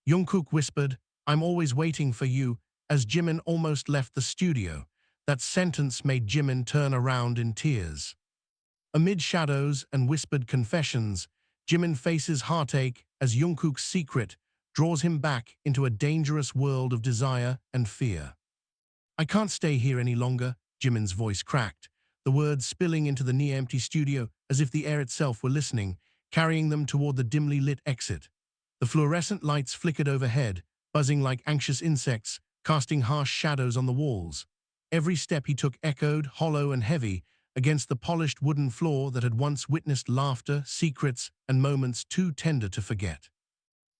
Jungkook whispered, "I'm always waiting for you," as Jimin almost left the studio. That sentence made Jimin turn around in tears. Amid shadows and whispered confessions, Jimin faces heartache as Jungkook's secret draws him back into a dangerous world of desire and fear. "I can't stay here any longer," Jimin's voice cracked, the words spilling into the near-empty studio as if the air itself were listening, carrying them toward the dimly lit exit. The fluorescent lights flickered overhead, buzzing like anxious insects, casting harsh shadows on the walls. Every step he took echoed, hollow and heavy, against the polished wooden floor that had once witnessed laughter, secrets, and moments too tender to forget.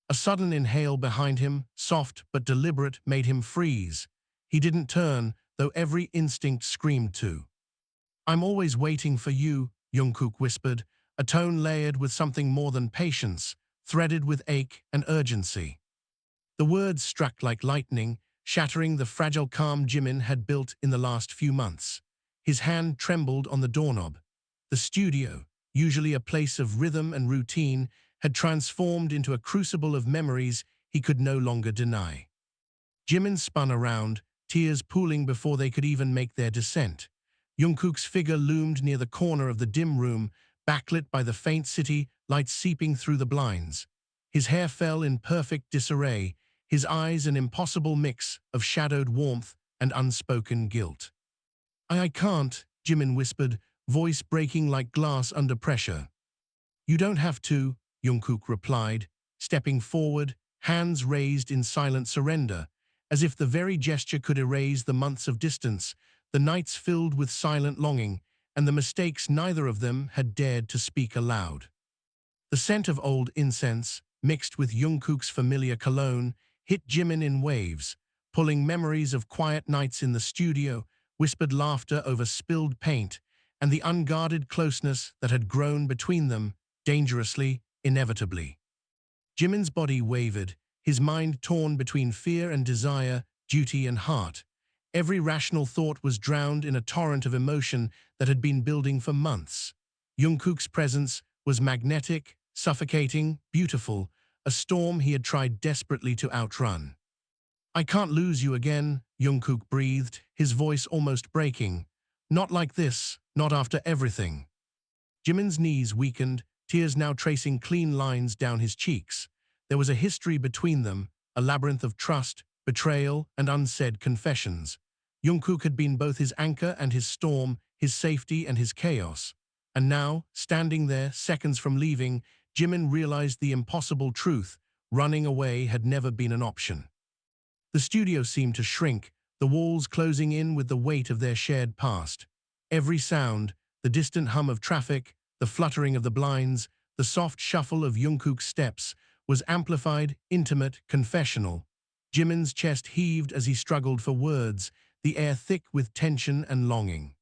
A sudden inhale behind him, soft but deliberate, made him freeze. He didn't turn, though every instinct screamed to. "I'm always waiting for you," Jungkook whispered, a tone layered with something more than patience, threaded with ache and urgency. The words struck like lightning, shattering the fragile calm Jimin had built in the last few months. His hand trembled on the doorknob. The studio, usually a place of rhythm and routine, had transformed into a crucible of memories he could no longer deny. Jimin spun around, tears pooling before they could even make their descent. Jungkook's figure loomed near the corner of the dim room, backlit by the faint city lights seeping through the blinds. His hair fell in perfect disarray, his eyes an impossible mix of shadowed warmth and unspoken guilt. I can't," Jimin whispered, voice breaking like glass under pressure. "You don't have to," Jungkook replied, stepping forward, hands raised in silent surrender, as if the very gesture could erase the months of distance, the nights filled with silent longing, and the mistakes neither of them had dared to speak aloud. The scent of old incense, mixed with Jungkook's familiar cologne, hit Jimin in waves, pulling memories of quiet nights in the studio, whispered laughter over spilled paint, and the unguarded closeness that had grown between them, dangerously, inevitably. Jimin's body wavered, his mind torn between fear and desire, duty and heart. Every rational thought was drowned in a torrent of emotion that had been building for months. Jungkook's presence was magnetic, suffocating, beautiful, a storm he had tried desperately to outrun. "I can't lose you again," Jungkook breathed, his voice almost breaking. "Not like this, not after everything." Jimin's knees weakened, tears now tracing clean lines down his cheeks. There was a history between them, a labyrinth of trust, betrayal, and unsaid confessions. Jungkook had been both his anchor and his storm, his safety and his chaos. And now, standing there, seconds from leaving, Jimin realized the impossible truth: running away had never been an option. The studio seemed to shrink, the walls closing in with the weight of their shared past. Every sound, the distant hum of traffic, the fluttering of the blinds, the soft shuffle of Jungkook's steps, was amplified, intimate, confessional. Jimin's chest heaved as he struggled for words, the air thick with tension and longing.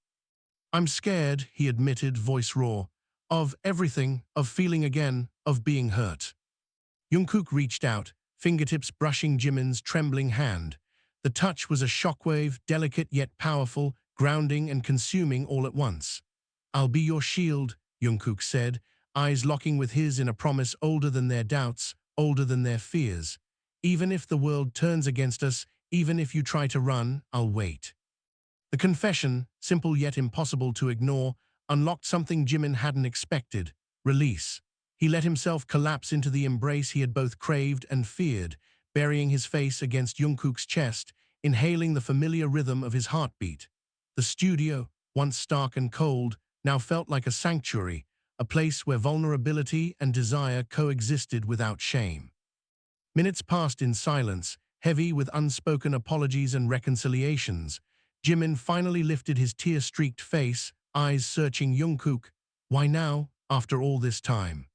"I'm scared," he admitted, voice raw, "of everything, of feeling again, of being hurt." Jungkook reached out, fingertips brushing Jimin's trembling hand. The touch was a shockwave, delicate yet powerful, grounding and consuming all at once. "I'll be your shield," Jungkook said, eyes locking with his in a promise older than their doubts, older than their fears. "Even if the world turns against us, even if you try to run, I'll wait." The confession, simple yet impossible to ignore, unlocked something Jimin hadn't expected: release. He let himself collapse into the embrace he had both craved and feared, burying his face against Jungkook's chest, inhaling the familiar rhythm of his heartbeat. The studio, once stark and cold, now felt like a sanctuary, a place where vulnerability and desire coexisted without shame. Minutes passed in silence, heavy with unspoken apologies and reconciliations. Jimin finally lifted his tear-streaked face, eyes searching Jungkook. "Why now, after all this time?"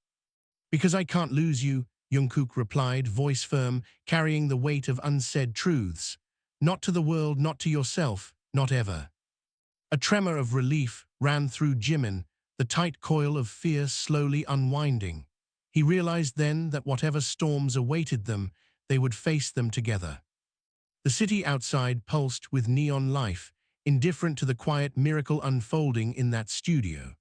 "Because I can't lose you," Jungkook replied, voice firm, carrying the weight of unsaid truths. "Not to the world, not to yourself, not ever." A tremor of relief ran through Jimin, the tight coil of fear slowly unwinding. He realized then that whatever storms awaited them, they would face them together. The city outside pulsed with neon life, indifferent to the quiet miracle unfolding in that studio.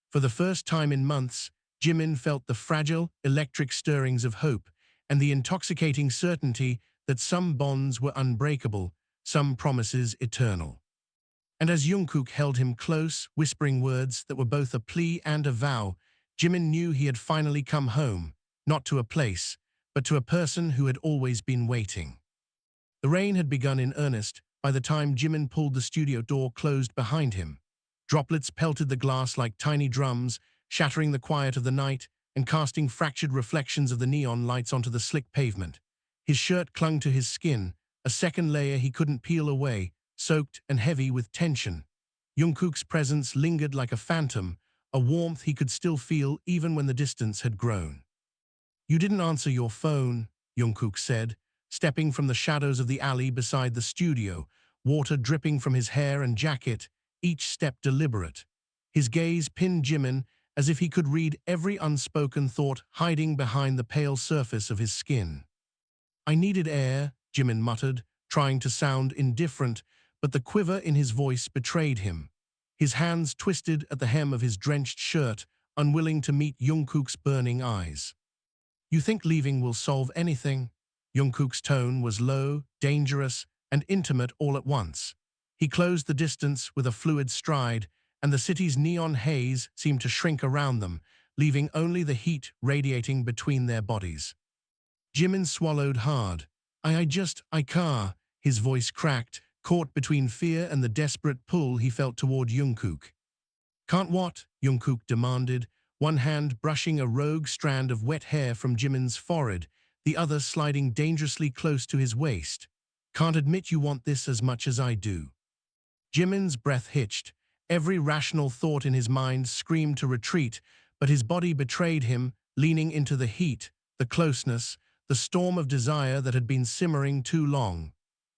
For the first time in months, Jimin felt the fragile, electric stirrings of hope, and the intoxicating certainty that some bonds were unbreakable, some promises eternal. And as Jungkook held him close, whispering words that were both a plea and a vow, Jimin knew he had finally come home, not to a place, but to a person who had always been waiting. The rain had begun in earnest by the time Jimin pulled the studio door closed behind him. Droplets pelted the glass like tiny drums, shattering the quiet of the night and casting fractured reflections of the neon lights onto the slick pavement. His shirt clung to his skin, a second layer he couldn't peel away, soaked and heavy with tension. Jungkook's presence lingered like a phantom, a warmth he could still feel even when the distance had grown. "You didn't answer your phone," Jungkook said, stepping from the shadows of the alley beside the studio, water dripping from his hair and jacket, each step deliberate. His gaze pinned Jimin as if he could read every unspoken thought hiding behind the pale surface of his skin. "I needed air," Jimin muttered, trying to sound indifferent, but the quiver in his voice betrayed him. His hands twisted at the hem of his drenched shirt, unwilling to meet Jungkook's burning eyes. "You think leaving will solve anything?" Jungkook's tone was low, dangerous, and intimate all at once. He closed the distance with a fluid stride, and the city's neon haze seemed to shrink around them, leaving only the heat radiating between their bodies. Jimin swallowed hard. I can't," his voice cracked, caught between fear and the desperate pull he felt toward Jungkook. "Can't what?" Jungkook demanded, one hand brushing a rogue strand of wet hair from Jimin's forehead, the other sliding dangerously close to his waist. "Can't admit you want this as much as I do." Jimin's breath hitched. Every rational thought in his mind screamed to retreat, but his body betrayed him, leaning into the heat, the closeness, the storm of desire that had been simmering too long.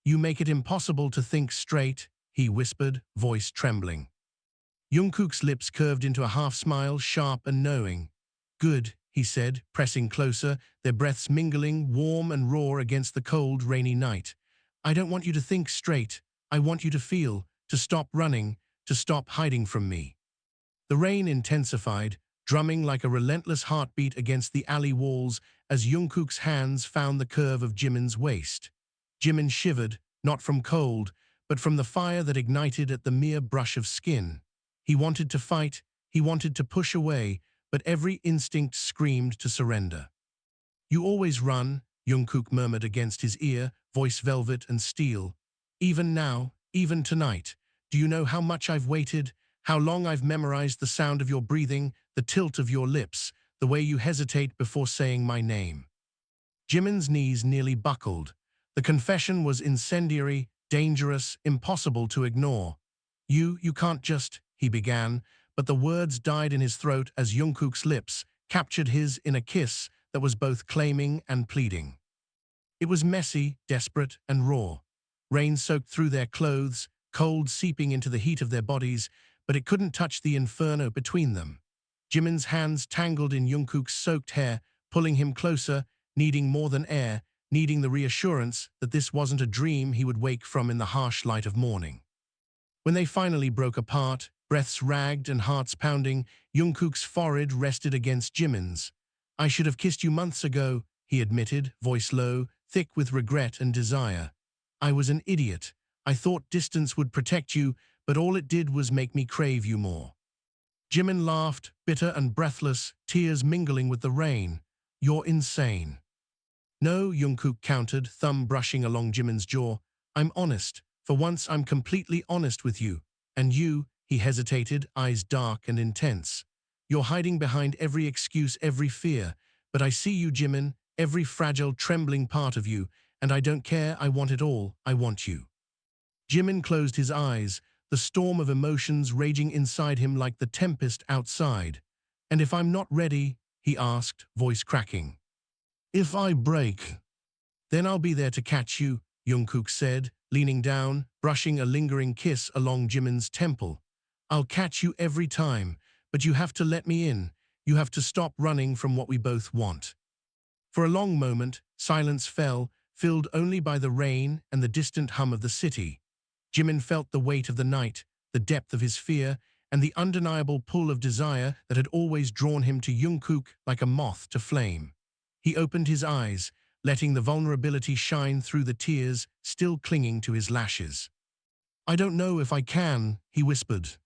"You make it impossible to think straight," he whispered, voice trembling. Jungkook's lips curved into a half-smile, sharp and knowing. "Good," he said, pressing closer, their breaths mingling, warm and raw against the cold, rainy night. "I don't want you to think straight. I want you to feel, to stop running, to stop hiding from me." The rain intensified, drumming like a relentless heartbeat against the alley walls as Jungkook's hands found the curve of Jimin's waist. Jimin shivered, not from cold, but from the fire that ignited at the mere brush of skin. He wanted to fight, he wanted to push away, but every instinct screamed to surrender. "You always run," Jungkook murmured against his ear, voice velvet and steel. "Even now, even tonight. Do you know how much I've waited? How long I've memorized the sound of your breathing, the tilt of your lips, the way you hesitate before saying my name." Jimin's knees nearly buckled. The confession was incendiary, dangerous, impossible to ignore. You can't just," he began, but the words died in his throat as Jungkook's lips captured his in a kiss that was both claiming and pleading. It was messy, desperate, and raw. Rain soaked through their clothes, cold seeping into the heat of their bodies, but it couldn't touch the inferno between them. Jimin's hands tangled in Jungkook's soaked hair, pulling him closer, needing more than air, needing the reassurance that this wasn't a dream he would wake from in the harsh light of morning. When they finally broke apart, breaths ragged and hearts pounding, Jungkook's forehead rested against Jimin's. "I should have kissed you months ago," he admitted, voice low, thick with regret and desire. "I was an idiot. I thought distance would protect you, but all it did was make me crave you more." Jimin laughed, bitter and breathless, tears mingling with the rain. "You're insane." "No," Jungkook countered, thumb brushing along Jimin's jaw. "I'm honest. For once I'm completely honest with you. And you," he hesitated, eyes dark and intense. "You're hiding behind every excuse, every fear. But I see you, Jimin, every fragile, trembling part of you, and I don't care, I want it all, I want you." Jimin closed his eyes, the storm of emotions raging inside him like the tempest outside. "And if I'm not ready?" he asked, voice cracking. "If I break, then I'll be there to catch you," Jungkook said, leaning down, brushing a lingering kiss along Jimin's temple. "I'll catch you every time, but you have to let me in. You have to stop running from what we both want." For a long moment, silence fell, filled only by the rain and the distant hum of the city. Jimin felt the weight of the night, the depth of his fear, and the undeniable pull of desire that had always drawn him to Jungkook like a moth to flame. He opened his eyes, letting the vulnerability shine through the tears still clinging to his lashes. "I don't know if I can," he whispered.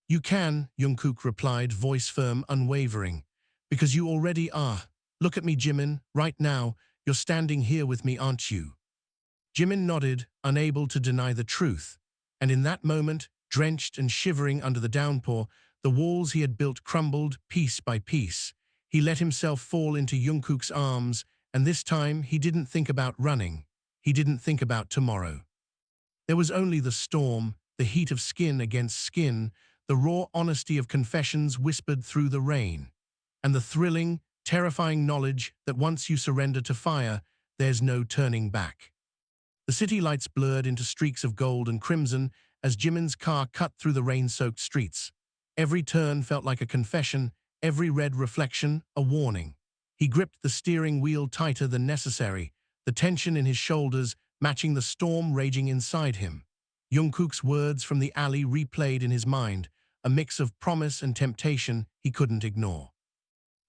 "You can," Jungkook replied, voice firm, unwavering. "Because you already are. Look at me, Jimin, right now. You're standing here with me, aren't you?" Jimin nodded, unable to deny the truth. And in that moment, drenched and shivering under the downpour, the walls he had built crumbled piece by piece. He let himself fall into Jungkook's arms, and this time he didn't think about running. He didn't think about tomorrow. There was only the storm, the heat of skin against skin, the raw honesty of confessions whispered through the rain, and the thrilling, terrifying knowledge that once you surrender to fire, there's no turning back. The city lights blurred into streaks of gold and crimson as Jimin's car cut through the rain-soaked streets. Every turn felt like a confession, every red reflection a warning. He gripped the steering wheel tighter than necessary, the tension in his shoulders matching the storm raging inside him. Jungkook's words from the alley replayed in his mind, a mix of promise and temptation he couldn't ignore.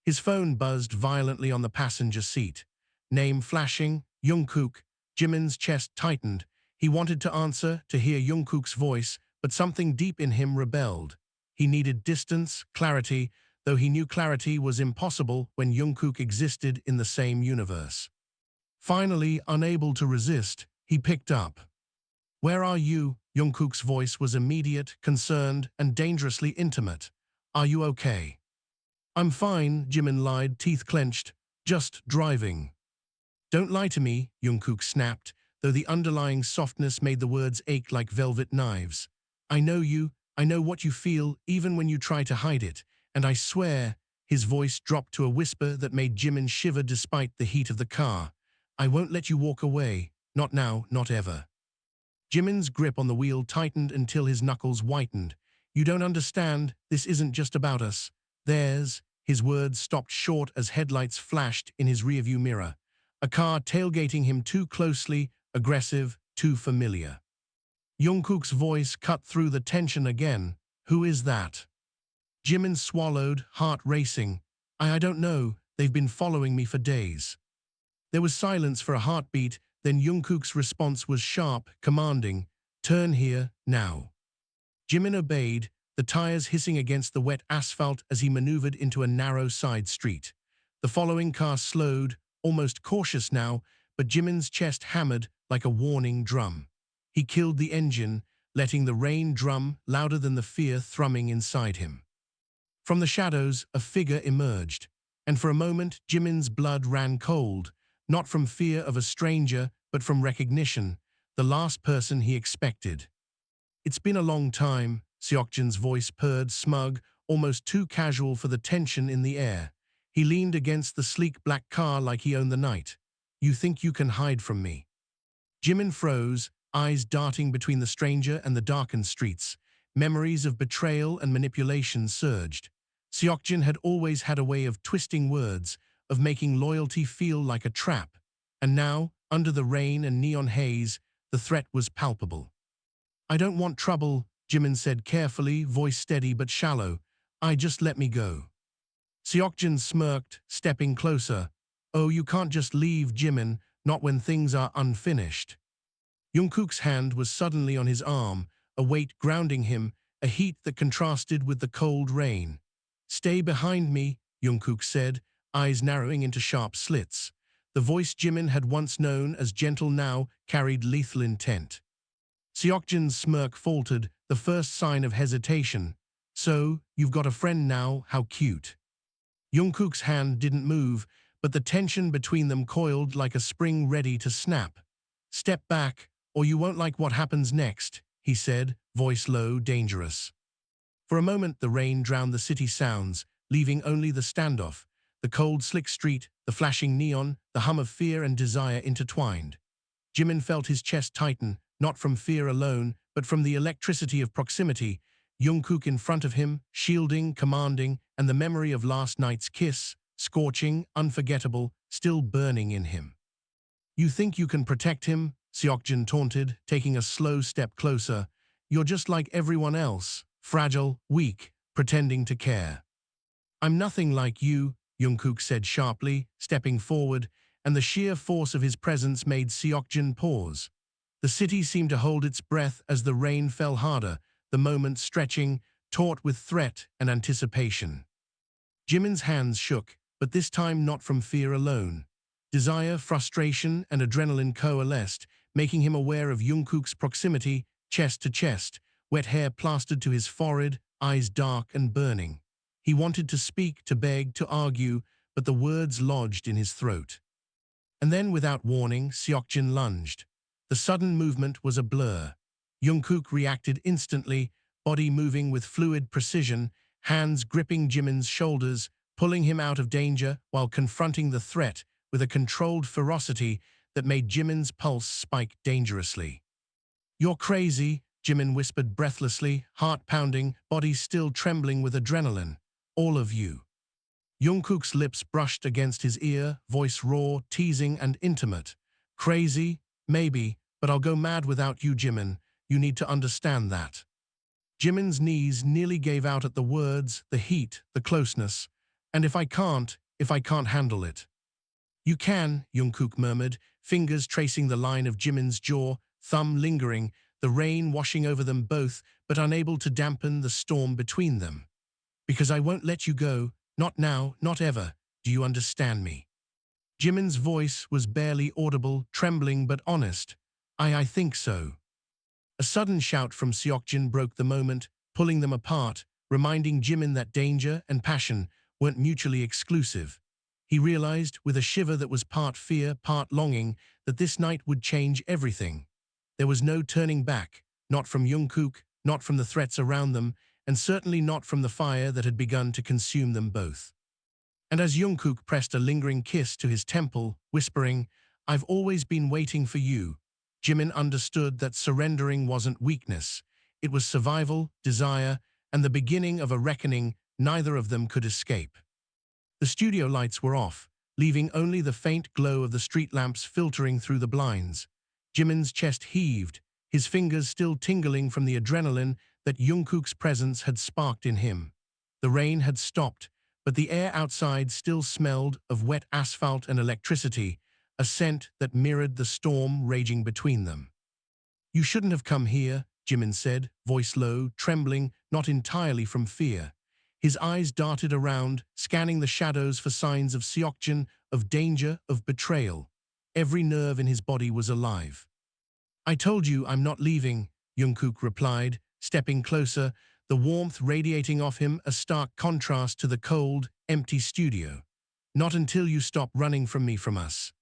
His phone buzzed violently on the passenger seat. Name flashing, Jungkook. Jimin's chest tightened. He wanted to answer, to hear Jungkook's voice, but something deep in him rebelled. He needed distance, clarity, though he knew clarity was impossible when Jungkook existed in the same universe. Finally, unable to resist, he picked up. "Where are you?" Jungkook's voice was immediate, concerned, and dangerously intimate. "Are you okay?" "I'm fine," Jimin lied, teeth clenched. "Just driving." "Don't lie to me," Jungkook snapped, though the underlying softness made the words ache like velvet knives. "I know you, I know what you feel, even when you try to hide it, and I swear," his voice dropped to a whisper that made Jimin shiver despite the heat of the car, "I won't let you walk away, not now, not ever." Jimin's grip on the wheel tightened until his knuckles whitened. "You don't understand, this isn't just about us. His words stopped short as headlights flashed in his rearview mirror. A car tailgating him too closely, aggressive, too familiar. Jungkook's voice cut through the tension again. "Who is that?" Jimin swallowed, heart racing. I don't know, they've been following me for days." There was silence for a heartbeat, then Jungkook's response was sharp, commanding, "Turn here, now." Jimin obeyed, the tires hissing against the wet asphalt as he maneuvered into a narrow side street. The following car slowed, almost cautious now, but Jimin's chest hammered like a warning drum. He killed the engine, letting the rain drum louder than the fear thrumming inside him. From the shadows, a figure emerged, and for a moment Jimin's blood ran cold, not from fear of a stranger, but from recognition, the last person he expected. "It's been a long time," Seokjin's voice purred, smug, almost too casual for the tension in the air. He leaned against the sleek black car like he owned the night. "You think you can hide from me?" Jimin froze, eyes darting between the stranger and the darkened streets. Memories of betrayal and manipulation surged. Seokjin had always had a way of twisting words, of making loyalty feel like a trap. And now, under the rain and neon haze, the threat was palpable. "I don't want trouble," Jimin said carefully, voice steady but shallow. Just let me go." Seokjin smirked, stepping closer. "Oh, you can't just leave, Jimin, not when things are unfinished." Jungkook's hand was suddenly on his arm, a weight grounding him, a heat that contrasted with the cold rain. "Stay behind me," Jungkook said, eyes narrowing into sharp slits. The voice Jimin had once known as gentle now carried lethal intent. Seokjin's smirk faltered, the first sign of hesitation. "So, you've got a friend now, how cute." Jungkook's hand didn't move, but the tension between them coiled like a spring ready to snap. "Step back, or you won't like what happens next," he said, voice low, dangerous. For a moment the rain drowned the city sounds, leaving only the standoff, the cold, slick street, the flashing neon, the hum of fear and desire intertwined. Jimin felt his chest tighten, not from fear alone, but from the electricity of proximity. Jungkook in front of him, shielding, commanding, and the memory of last night's kiss, scorching, unforgettable, still burning in him. "You think you can protect him?" Seokjin taunted, taking a slow step closer. "You're just like everyone else, fragile, weak, pretending to care." "I'm nothing like you," Jungkook said sharply, stepping forward, and the sheer force of his presence made Seokjin pause. The city seemed to hold its breath as the rain fell harder, the moment stretching, taut with threat and anticipation. Jimin's hands shook, but this time not from fear alone. Desire, frustration, and adrenaline coalesced, making him aware of Jungkook's proximity, chest to chest, wet hair plastered to his forehead, eyes dark and burning. He wanted to speak, to beg, to argue, but the words lodged in his throat. And then, without warning, Seokjin lunged. The sudden movement was a blur. Jungkook reacted instantly, body moving with fluid precision, hands gripping Jimin's shoulders, pulling him out of danger while confronting the threat with a controlled ferocity that made Jimin's pulse spike dangerously. "You're crazy," Jimin whispered breathlessly, heart pounding, body still trembling with adrenaline. "All of you." Jungkook's lips brushed against his ear, voice raw, teasing and intimate. "Crazy? Maybe, but I'll go mad without you, Jimin. You need to understand that." Jimin's knees nearly gave out at the words, the heat, the closeness. "And if I can't handle it." "You can," Jungkook murmured, fingers tracing the line of Jimin's jaw, thumb lingering, the rain washing over them both, but unable to dampen the storm between them. "Because I won't let you go, not now, not ever. Do you understand me?" Jimin's voice was barely audible, trembling but honest. I think so." A sudden shout from Seokjin broke the moment, pulling them apart, reminding Jimin that danger and passion weren't mutually exclusive. He realized, with a shiver that was part fear, part longing, that this night would change everything. There was no turning back, not from Jungkook, not from the threats around them, and certainly not from the fire that had begun to consume them both. And as Jungkook pressed a lingering kiss to his temple, whispering, "I've always been waiting for you," Jimin understood that surrendering wasn't weakness. It was survival, desire, and the beginning of a reckoning neither of them could escape. The studio lights were off, leaving only the faint glow of the street lamps filtering through the blinds. Jimin's chest heaved, his fingers still tingling from the adrenaline that Jungkook's presence had sparked in him. The rain had stopped, but the air outside still smelled of wet asphalt and electricity, a scent that mirrored the storm raging between them. "You shouldn't have come here," Jimin said, voice low, trembling, not entirely from fear. His eyes darted around, scanning the shadows for signs of Seokjin, of danger, of betrayal. Every nerve in his body was alive. "I told you I'm not leaving," Jungkook replied, stepping closer, the warmth radiating off him a stark contrast to the cold, empty studio. "Not until you stop running from me, from us."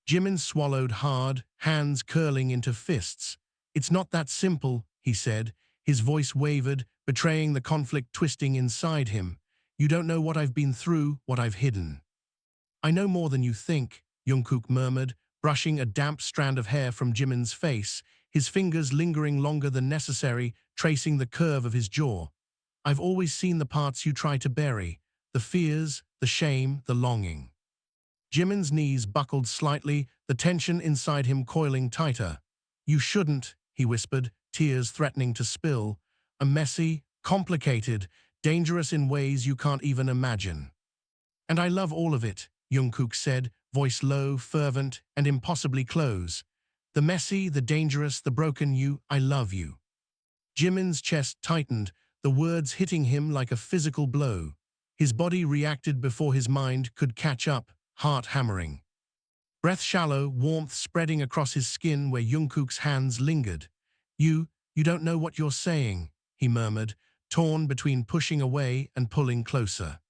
Jimin swallowed hard, hands curling into fists. "It's not that simple," he said. His voice wavered, betraying the conflict twisting inside him. "You don't know what I've been through, what I've hidden." "I know more than you think," Jungkook murmured, brushing a damp strand of hair from Jimin's face, his fingers lingering longer than necessary, tracing the curve of his jaw. "I've always seen the parts you try to bury, the fears, the shame, the longing." Jimin's knees buckled slightly, the tension inside him coiling tighter. "You shouldn't," he whispered, tears threatening to spill. "A messy, complicated, dangerous in ways you can't even imagine." "And I love all of it," Jungkook said, voice low, fervent, and impossibly close. "The messy, the dangerous, the broken, I love you." Jimin's chest tightened, the words hitting him like a physical blow. His body reacted before his mind could catch up, heart hammering. Breath shallow, warmth spreading across his skin where Jungkook's hands lingered. You don't know what you're saying," he murmured, torn between pushing away and pulling closer.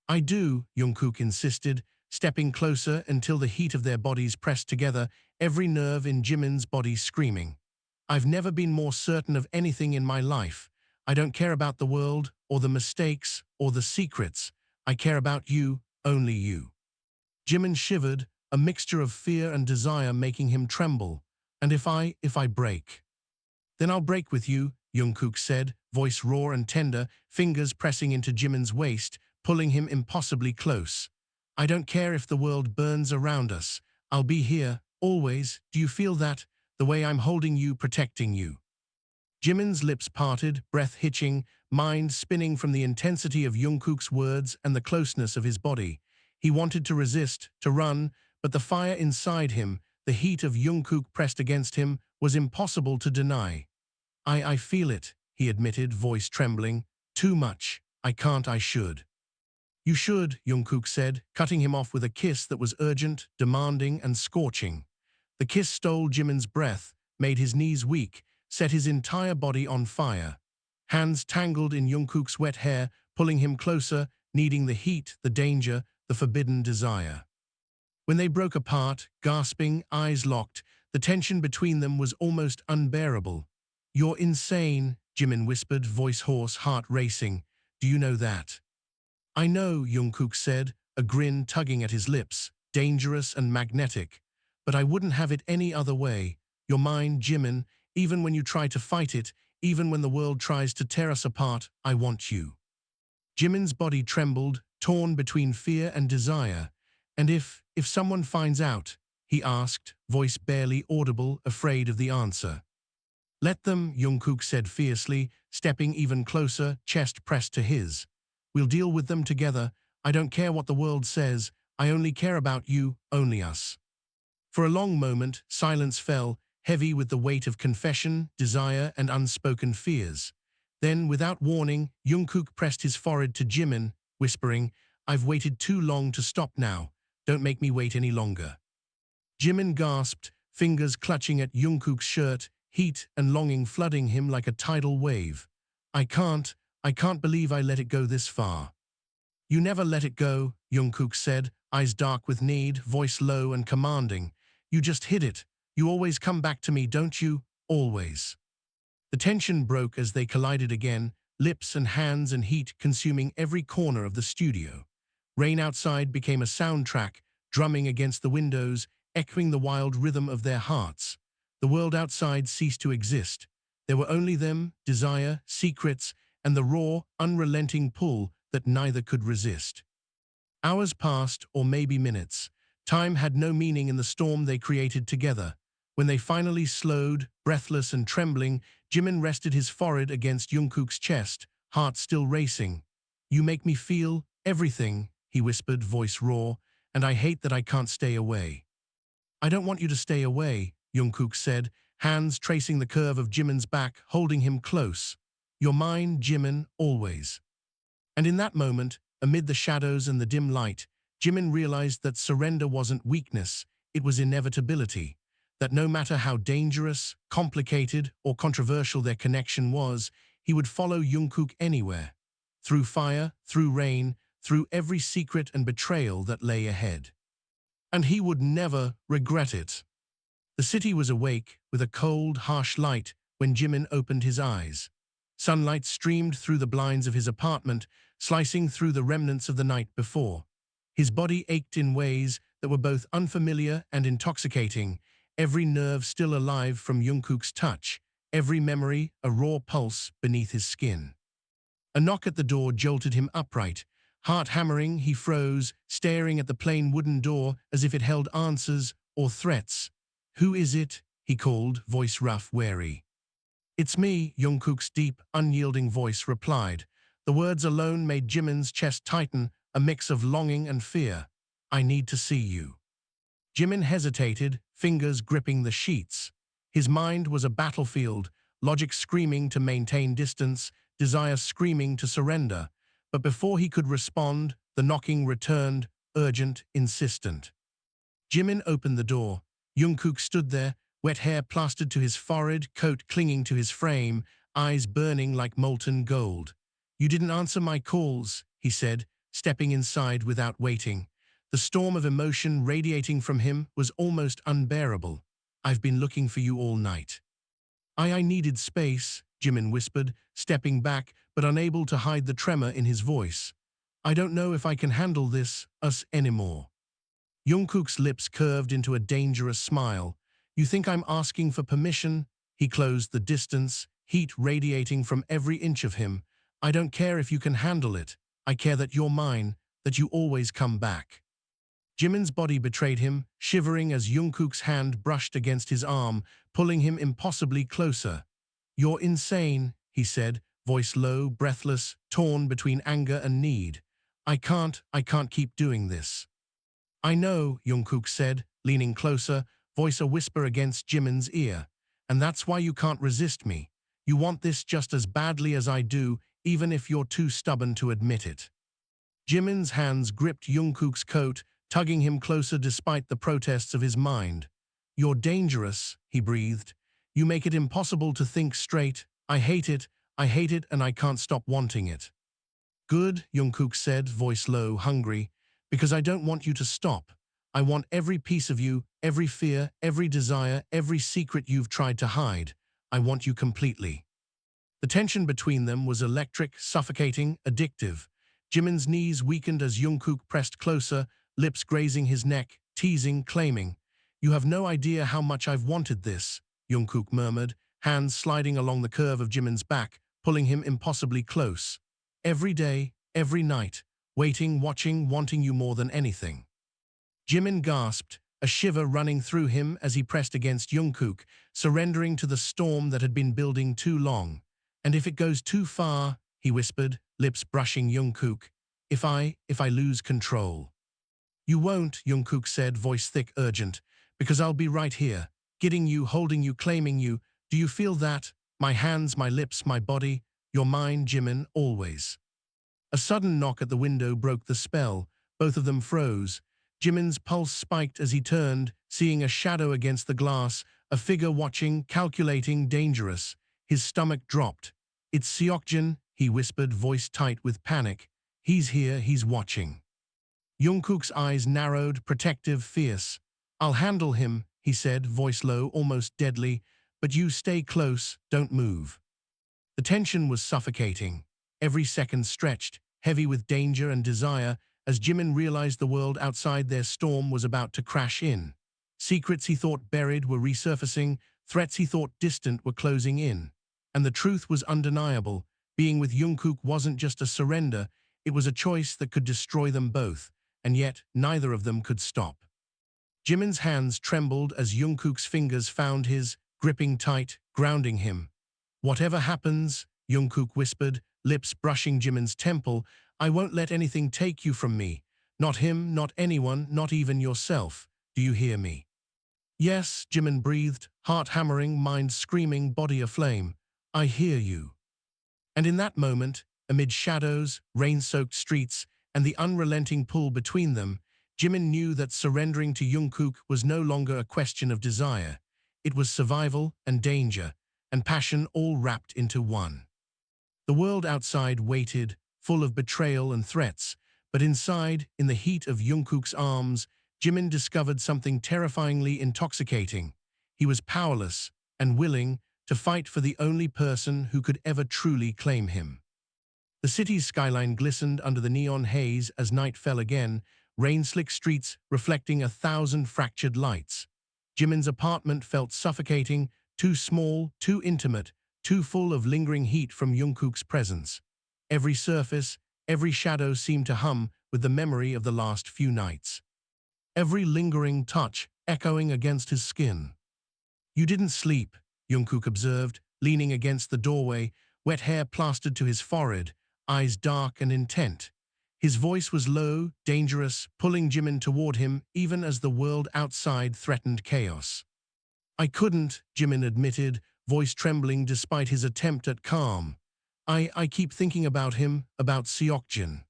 "I do," Jungkook insisted, stepping closer until the heat of their bodies pressed together, every nerve in Jimin's body screaming. "I've never been more certain of anything in my life. I don't care about the world, or the mistakes, or the secrets. I care about you, only you." Jimin shivered, a mixture of fear and desire making him tremble. "And if I break?" "Then I'll break with you," Jungkook said, voice raw and tender, fingers pressing into Jimin's waist, pulling him impossibly close. "I don't care if the world burns around us. I'll be here, always. Do you feel that? The way I'm holding you, protecting you." Jimin's lips parted, breath hitching, mind spinning from the intensity of Jungkook's words and the closeness of his body. He wanted to resist, to run, But the fire inside him, the heat of Jungkook pressed against him, was impossible to deny. I feel it, he admitted, voice trembling. Too much. I should. You should, Jungkook said, cutting him off with a kiss that was urgent, demanding, and scorching. The kiss stole Jimin's breath, made his knees weak, set his entire body on fire. Hands tangled in Jungkook's wet hair, pulling him closer, needing the heat, the danger, the forbidden desire. When they broke apart, gasping, eyes locked, the tension between them was almost unbearable. You're insane, Jimin whispered, voice hoarse, heart racing. Do you know that? I know, Jungkook said, a grin tugging at his lips, dangerous and magnetic. But I wouldn't have it any other way. You're mine, Jimin, even when you try to fight it, even when the world tries to tear us apart, I want you. Jimin's body trembled, torn between fear and desire. And if someone finds out, he asked, voice barely audible, afraid of the answer. Let them, Jungkook said fiercely, stepping even closer, chest pressed to his. We'll deal with them together. I don't care what the world says. I only care about you, only us. For a long moment, silence fell, heavy with the weight of confession, desire, and unspoken fears. Then, without warning, Jungkook pressed his forehead to Jimin, whispering, I've waited too long to stop now. Don't make me wait any longer. Jimin gasped, fingers clutching at Jungkook's shirt, heat and longing flooding him like a tidal wave. I can't believe I let it go this far. You never let it go, Jungkook said, eyes dark with need, voice low and commanding. You just hid it. You always come back to me, don't you? Always. The tension broke as they collided again, lips and hands and heat consuming every corner of the studio. Rain outside became a soundtrack, drumming against the windows, echoing the wild rhythm of their hearts. The world outside ceased to exist. There were only them, desire, secrets, and the raw, unrelenting pull that neither could resist. Hours passed, or maybe minutes. Time had no meaning in the storm they created together. When they finally slowed, breathless and trembling, Jimin rested his forehead against Jungkook's chest, heart still racing. You make me feel everything, he whispered, voice raw, and I hate that I can't stay away. I don't want you to stay away, Jungkook said, hands tracing the curve of Jimin's back, holding him close. You're mine, Jimin, always. And in that moment, amid the shadows and the dim light, Jimin realized that surrender wasn't weakness, it was inevitability. That no matter how dangerous, complicated, or controversial their connection was, he would follow Jungkook anywhere. Through fire, through rain, through every secret and betrayal that lay ahead. And he would never regret it. The city was awake, with a cold, harsh light, when Jimin opened his eyes. Sunlight streamed through the blinds of his apartment, slicing through the remnants of the night before. His body ached in ways that were both unfamiliar and intoxicating, every nerve still alive from Jungkook's touch, every memory a raw pulse beneath his skin. A knock at the door jolted him upright. Heart hammering, he froze, staring at the plain wooden door as if it held answers or threats. Who is it? He called, voice rough, wary. It's me, Jungkook's deep, unyielding voice replied. The words alone made Jimin's chest tighten, a mix of longing and fear. I need to see you. Jimin hesitated, fingers gripping the sheets. His mind was a battlefield, logic screaming to maintain distance, desire screaming to surrender. But before he could respond, the knocking returned, urgent, insistent. Jimin opened the door. Jungkook stood there, wet hair plastered to his forehead, coat clinging to his frame, eyes burning like molten gold. You didn't answer my calls, he said, stepping inside without waiting. The storm of emotion radiating from him was almost unbearable. I've been looking for you all night. I needed space, Jimin whispered, stepping back, but unable to hide the tremor in his voice. I don't know if I can handle us anymore. Jungkook's lips curved into a dangerous smile. You think I'm asking for permission? He closed the distance, heat radiating from every inch of him. I don't care if you can handle it. I care that you're mine, that you always come back. Jimin's body betrayed him, shivering as Jungkook's hand brushed against his arm, pulling him impossibly closer. You're insane, he said, voice low, breathless, torn between anger and need. I can't keep doing this. I know, Jungkook said, leaning closer, voice a whisper against Jimin's ear. And that's why you can't resist me. You want this just as badly as I do, even if you're too stubborn to admit it. Jimin's hands gripped Jungkook's coat, tugging him closer despite the protests of his mind. You're dangerous, he breathed. You make it impossible to think straight. I hate it, and I can't stop wanting it. Good, Jungkook said, voice low, hungry, because I don't want you to stop. I want every piece of you, every fear, every desire, every secret you've tried to hide. I want you completely. The tension between them was electric, suffocating, addictive. Jimin's knees weakened as Jungkook pressed closer, lips grazing his neck, teasing, claiming. You have no idea how much I've wanted this, Jungkook murmured, hands sliding along the curve of Jimin's back, pulling him impossibly close. Every day, every night, waiting, watching, wanting you more than anything. Jimin gasped, a shiver running through him as he pressed against Jungkook, surrendering to the storm that had been building too long. And if it goes too far, he whispered, lips brushing Jungkook, if I lose control. You won't, Jungkook said, voice thick, urgent, because I'll be right here, getting you, holding you, claiming you. Do you feel that? My hands, my lips, my body, you're mine, Jimin, always. A sudden knock at the window broke the spell. Both of them froze. Jimin's pulse spiked as he turned, seeing a shadow against the glass, a figure watching, calculating, dangerous. His stomach dropped. It's Seokjin, he whispered, voice tight with panic. He's here, he's watching. Jungkook's eyes narrowed, protective, fierce. I'll handle him, he said, voice low, almost deadly, but you stay close, don't move. The tension was suffocating. Every second stretched, heavy with danger and desire, as Jimin realized the world outside their storm was about to crash in. Secrets he thought buried were resurfacing, threats he thought distant were closing in. And the truth was undeniable. Being with Jungkook wasn't just a surrender, it was a choice that could destroy them both, and yet neither of them could stop. Jimin's hands trembled as Jungkook's fingers found his, gripping tight, grounding him. Whatever happens, Jungkook whispered, lips brushing Jimin's temple, I won't let anything take you from me. Not him, not anyone, not even yourself. Do you hear me? Yes, Jimin breathed, heart hammering, mind screaming, body aflame. I hear you. And in that moment, amid shadows, rain-soaked streets, and the unrelenting pull between them, Jimin knew that surrendering to Jungkook was no longer a question of desire. It was survival and danger, and passion all wrapped into one. The world outside waited, full of betrayal and threats, but inside, in the heat of Jungkook's arms, Jimin discovered something terrifyingly intoxicating. He was powerless and willing to fight for the only person who could ever truly claim him. The city's skyline glistened under the neon haze as night fell again, rain-slick streets reflecting 1,000 fractured lights. Jimin's apartment felt suffocating, too small, too intimate, too full of lingering heat from Jungkook's presence. Every surface, every shadow seemed to hum with the memory of the last few nights. Every lingering touch echoing against his skin. You didn't sleep, Jungkook observed, leaning against the doorway, wet hair plastered to his forehead, eyes dark and intent. His voice was low, dangerous, pulling Jimin toward him even as the world outside threatened chaos. I couldn't, Jimin admitted, voice trembling despite his attempt at calm. I keep thinking about him, about Seokjin.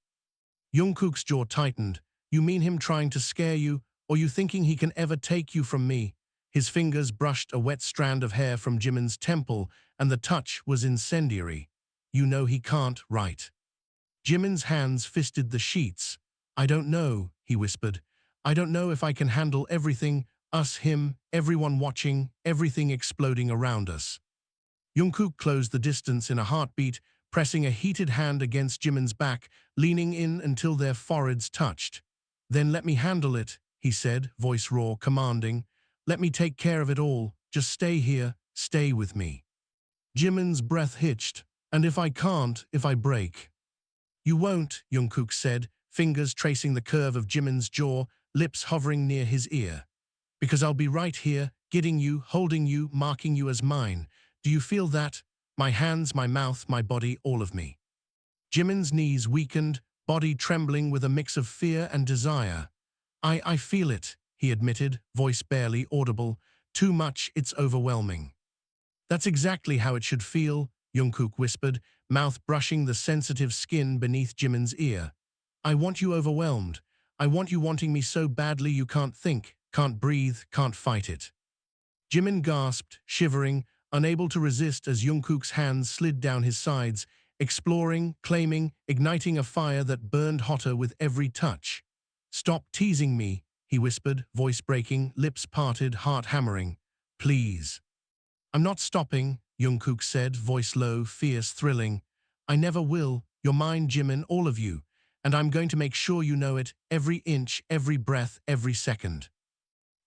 Jungkook's jaw tightened. You mean him trying to scare you, or you thinking he can ever take you from me? His fingers brushed a wet strand of hair from Jimin's temple, and the touch was incendiary. You know he can't, right? Jimin's hands fisted the sheets. I don't know, he whispered. I don't know if I can handle everything, us, him, everyone watching, everything exploding around us. Jungkook closed the distance in a heartbeat, pressing a heated hand against Jimin's back, leaning in until their foreheads touched. Then let me handle it, he said, voice raw, commanding. Let me take care of it all. Just stay here, stay with me. Jimin's breath hitched. And if I can't, if I break? You won't, Jungkook said, fingers tracing the curve of Jimin's jaw, lips hovering near his ear. Because I'll be right here, getting you, holding you, marking you as mine. Do you feel that? My hands, my mouth, my body, all of me. Jimin's knees weakened, body trembling with a mix of fear and desire. I feel it, he admitted, voice barely audible. Too much, it's overwhelming. That's exactly how it should feel, Jungkook whispered, mouth brushing the sensitive skin beneath Jimin's ear. I want you overwhelmed. I want you wanting me so badly you can't think, can't breathe, can't fight it. Jimin gasped, shivering, unable to resist as Jungkook's hands slid down his sides, exploring, claiming, igniting a fire that burned hotter with every touch. Stop teasing me, he whispered, voice breaking, lips parted, heart hammering. Please. I'm not stopping, Jungkook said, voice low, fierce, thrilling. I never will, you're mine, Jimin, all of you, and I'm going to make sure you know it, every inch, every breath, every second.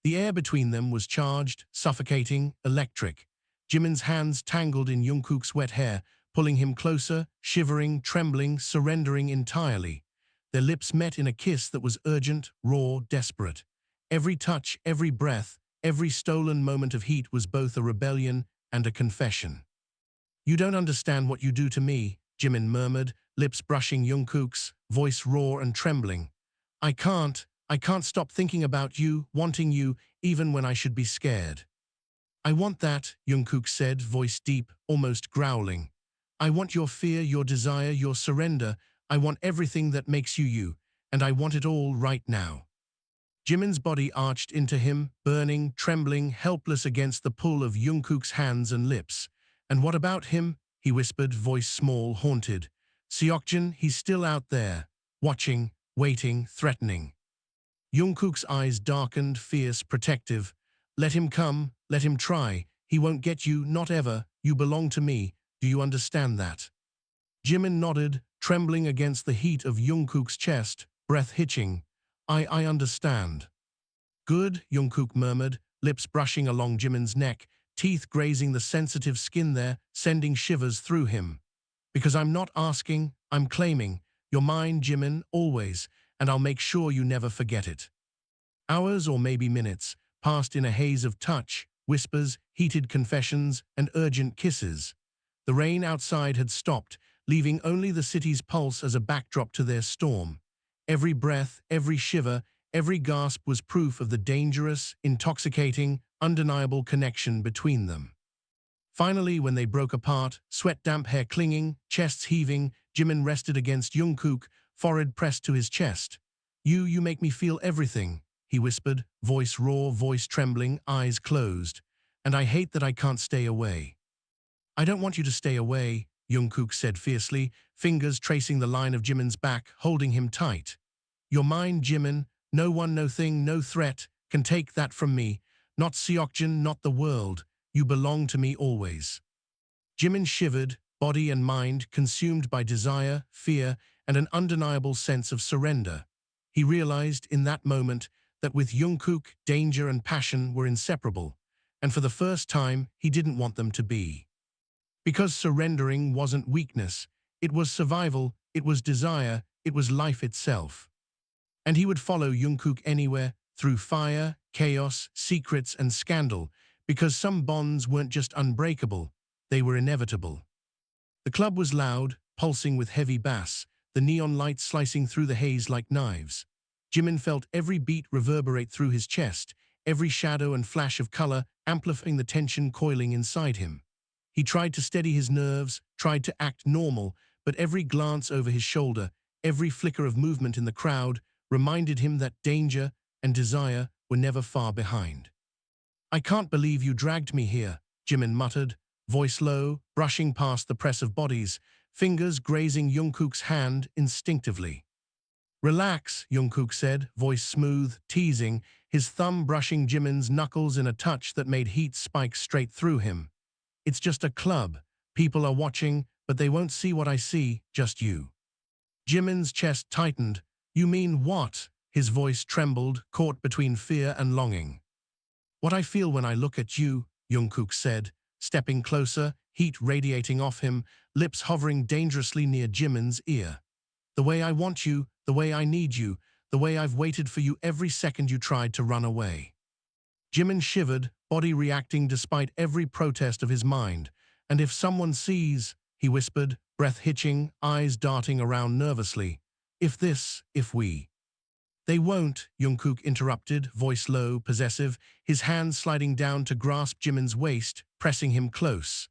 The air between them was charged, suffocating, electric. Jimin's hands tangled in Jungkook's wet hair, pulling him closer, shivering, trembling, surrendering entirely. Their lips met in a kiss that was urgent, raw, desperate. Every touch, every breath, every stolen moment of heat was both a rebellion and a confession. You don't understand what you do to me, Jimin murmured, lips brushing Jungkook's, voice raw and trembling. I can't stop thinking about you, wanting you, even when I should be scared. I want that, Jungkook said, voice deep, almost growling. I want your fear, your desire, your surrender. I want everything that makes you you, and I want it all right now. Jimin's body arched into him, burning, trembling, helpless against the pull of Jungkook's hands and lips. And what about him? He whispered, voice small, haunted. Seokjin, he's still out there, watching, waiting, threatening. Jungkook's eyes darkened, fierce, protective. Let him come, let him try. He won't get you, not ever. You belong to me. Do you understand that? Jimin nodded, trembling against the heat of Jungkook's chest, breath hitching. I understand. Good, Jungkook murmured, lips brushing along Jimin's neck, teeth grazing the sensitive skin there, sending shivers through him. Because I'm not asking, I'm claiming. You're mine, Jimin, always, and I'll make sure you never forget it. Hours or maybe minutes passed in a haze of touch, whispers, heated confessions, and urgent kisses. The rain outside had stopped, leaving only the city's pulse as a backdrop to their storm. Every breath, every shiver, every gasp was proof of the dangerous, intoxicating, undeniable connection between them. Finally, when they broke apart, sweat-damp hair clinging, chests heaving, Jimin rested against Jungkook, forehead pressed to his chest. You make me feel everything, he whispered, voice raw, voice trembling, eyes closed. And I hate that I can't stay away. I don't want you to stay away, Jungkook said fiercely, fingers tracing the line of Jimin's back, holding him tight. You're mine, Jimin. No one, no thing, no threat can take that from me. Not Seokjin, not the world. You belong to me always. Jimin shivered, body and mind consumed by desire, fear, and an undeniable sense of surrender. He realized in that moment that with Jungkook, danger and passion were inseparable, and for the first time, he didn't want them to be. Because surrendering wasn't weakness, it was survival, it was desire, it was life itself. And he would follow Jungkook anywhere, through fire, chaos, secrets, and scandal, because some bonds weren't just unbreakable, they were inevitable. The club was loud, pulsing with heavy bass, the neon lights slicing through the haze like knives. Jimin felt every beat reverberate through his chest, every shadow and flash of color amplifying the tension coiling inside him. He tried to steady his nerves, tried to act normal, but every glance over his shoulder, every flicker of movement in the crowd, reminded him that danger and desire were never far behind. I can't believe you dragged me here, Jimin muttered, voice low, brushing past the press of bodies, fingers grazing Jungkook's hand instinctively. Relax, Jungkook said, voice smooth, teasing, his thumb brushing Jimin's knuckles in a touch that made heat spike straight through him. It's just a club. People are watching, but they won't see what I see, just you. Jimin's chest tightened. You mean what? His voice trembled, caught between fear and longing. What I feel when I look at you, Jungkook said, stepping closer, heat radiating off him, lips hovering dangerously near Jimin's ear. The way I want you, the way I need you, the way I've waited for you every second you tried to run away. Jimin shivered, body reacting despite every protest of his mind. And if someone sees, he whispered, breath hitching, eyes darting around nervously. If we. They won't, Jungkook interrupted, voice low, possessive, his hand sliding down to grasp Jimin's waist, pressing him close.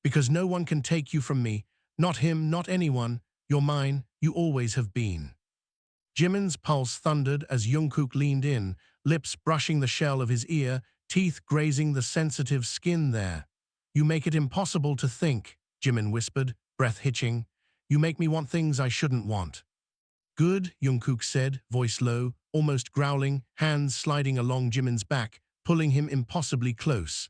Because no one can take you from me, not him, not anyone, you're mine, you always have been. Jimin's pulse thundered as Jungkook leaned in, lips brushing the shell of his ear, teeth grazing the sensitive skin there. You make it impossible to think, Jimin whispered, breath hitching. You make me want things I shouldn't want. Good, Jungkook said, voice low, almost growling, hands sliding along Jimin's back, pulling him impossibly close.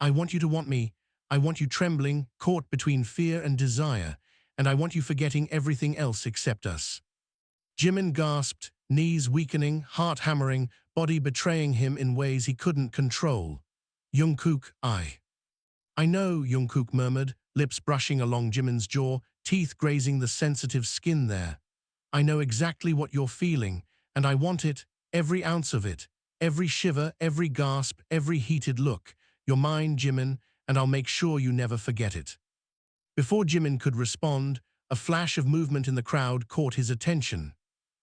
I want you to want me. I want you trembling, caught between fear and desire, and I want you forgetting everything else except us. Jimin gasped, knees weakening, heart hammering, body betraying him in ways he couldn't control. Jungkook, I know, Jungkook murmured, lips brushing along Jimin's jaw, teeth grazing the sensitive skin there. I know exactly what you're feeling, and I want it, every ounce of it, every shiver, every gasp, every heated look. You're mine, Jimin, and I'll make sure you never forget it. Before Jimin could respond, a flash of movement in the crowd caught his attention.